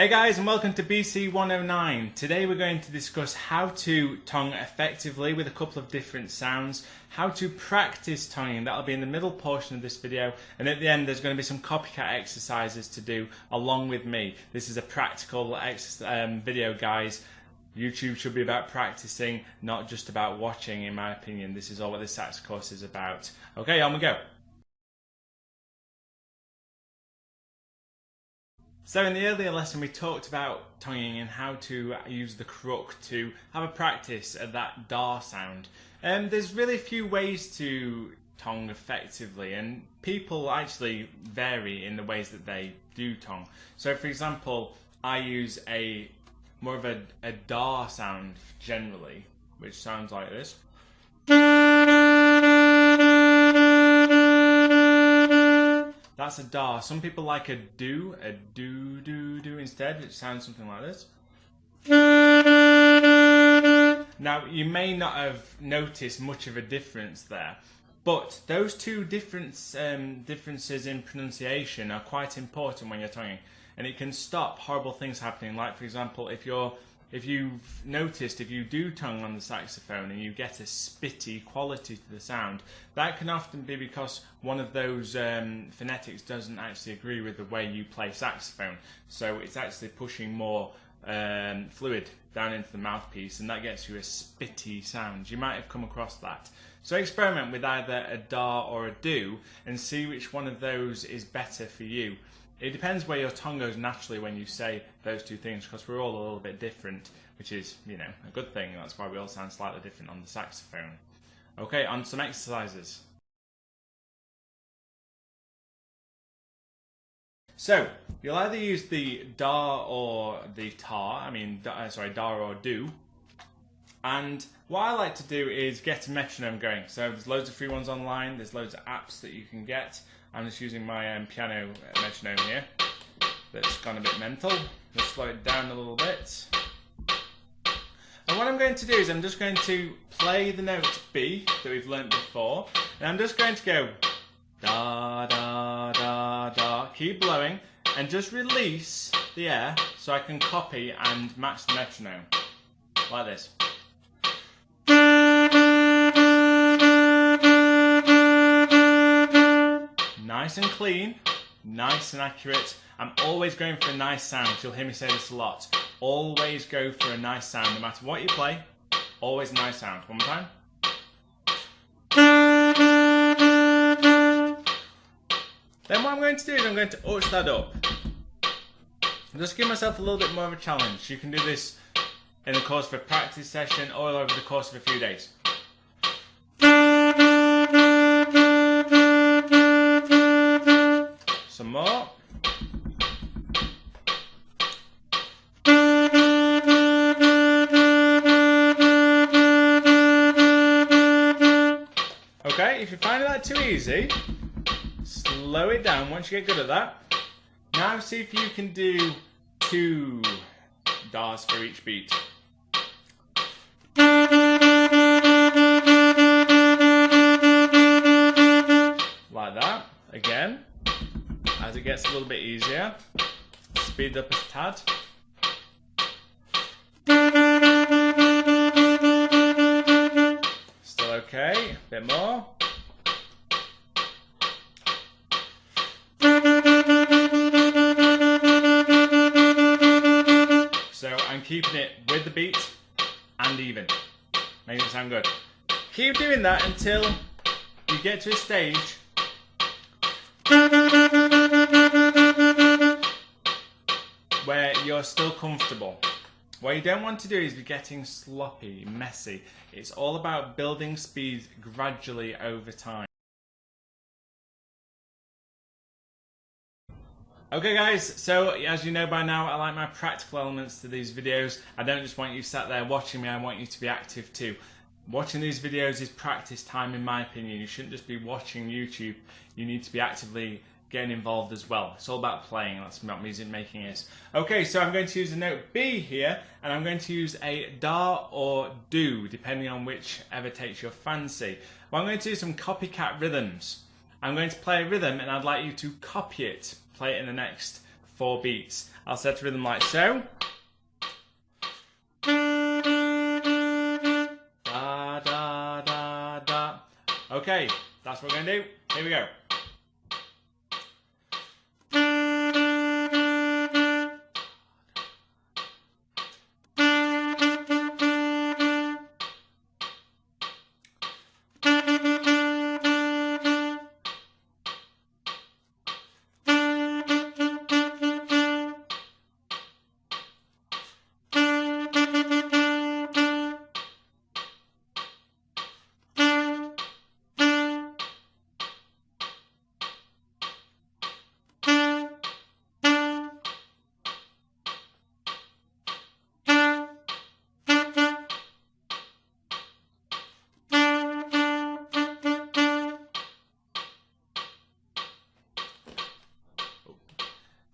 Hey guys, and welcome to BC109. Today we're going to discuss how to tongue effectively with a couple of different sounds, how to practice tonguing. That'll be in the middle portion of this video, and at the end there's going to be some copycat exercises to do along with me. This is a practical video, guys. YouTube should be about practicing, not just about watching, in my opinion. This is all what this sax course is about. Okay, on we go. So in the earlier lesson we talked about tonguing and how to use the crook to have a practice at that da sound. There's really few ways to tongue effectively, and people actually vary in the ways that they do tongue. So for example, I use more of a da sound generally, which sounds like this. That's a da. Some people like a do instead, which sounds something like this. Now, you may not have noticed much of a difference there, but those two differences in pronunciation are quite important when you're tonguing, and it can stop horrible things happening. Like, for example, if you've noticed, if you do tongue on the saxophone and you get a spitty quality to the sound, that can often be because one of those phonetics doesn't actually agree with the way you play saxophone. So it's actually pushing more fluid down into the mouthpiece, and that gets you a spitty sound. You might have come across that. So experiment with either a da or a do and see which one of those is better for you. It depends where your tongue goes naturally when you say those two things, because we're all a little bit different, which is, you know, a good thing. That's why we all sound slightly different on the saxophone. Okay, on some exercises. So, you'll either use the da or the ta, da or do. And what I like to do is get a metronome going. So there's loads of free ones online, there's loads of apps that you can get. I'm just using my piano metronome here that's gone a bit mental. Just slow it down a little bit. And what I'm going to do is I'm just going to play the note B that we've learnt before, and I'm just going to go da da da da, keep blowing, and just release the air so I can copy and match the metronome like this. Nice and clean, nice and accurate. I'm always going for a nice sound. You'll hear me say this a lot. Always go for a nice sound. No matter what you play, always a nice sound. One more time. Then what I'm going to do is I'm going to arch that up. Just give myself a little bit more of a challenge. You can do this in the course of a practice session or over the course of a few days. Some more. Okay, if you find that too easy, slow it down once you get good at that. Now see if you can do 2 das for each beat. Like that. Again. As it gets a little bit easier, speed up a tad. Still okay, a bit more. So I'm keeping it with the beat and even, making it sound good. Keep doing that until you get to a stage where you're still comfortable. What you don't want to do is be getting sloppy, messy. It's all about building speed gradually over time. Okay guys, so as you know by now, I like my practical elements to these videos. I don't just want you sat there watching me, I want you to be active too. Watching these videos is practice time, in my opinion. You shouldn't just be watching YouTube, you need to be actively getting involved as well. It's all about playing, that's what music making is. Okay, so I'm going to use the note B here, and I'm going to use a da or do, depending on whichever takes your fancy. Well, I'm going to do some copycat rhythms. I'm going to play a rhythm, and I'd like you to copy it. Play it in the next 4 beats. I'll set a rhythm like so. Da, da, da, da. Okay, that's what we're going to do. Here we go.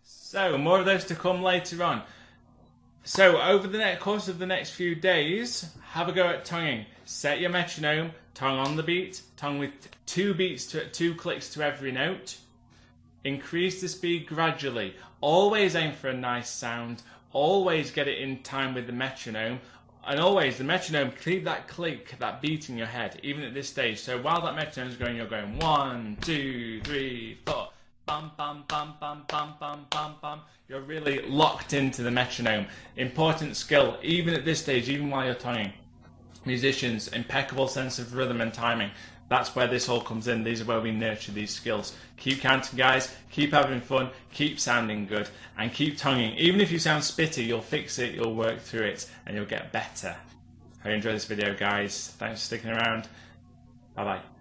So, more of those to come later on. So, over the course of the next few days, have a go at tonguing. Set your metronome, tongue on the beat, tongue with 2 beats to 2 clicks to every note. Increase the speed gradually. Always aim for a nice sound. Always get it in time with the metronome. And always, the metronome, keep that click, that beat in your head, even at this stage. So while that metronome's going, you're going 1, 2, 3, 4. Bum, bum, bum, bum, bum, bum, bum, bum. You're really locked into the metronome. Important skill, even at this stage, even while you're tonguing. Musicians, impeccable sense of rhythm and timing. That's where this all comes in. These are where we nurture these skills. Keep counting, guys. Keep having fun. Keep sounding good. And keep tonguing. Even if you sound spitty, you'll fix it, you'll work through it, and you'll get better. I hope you enjoyed this video, guys. Thanks for sticking around. Bye-bye.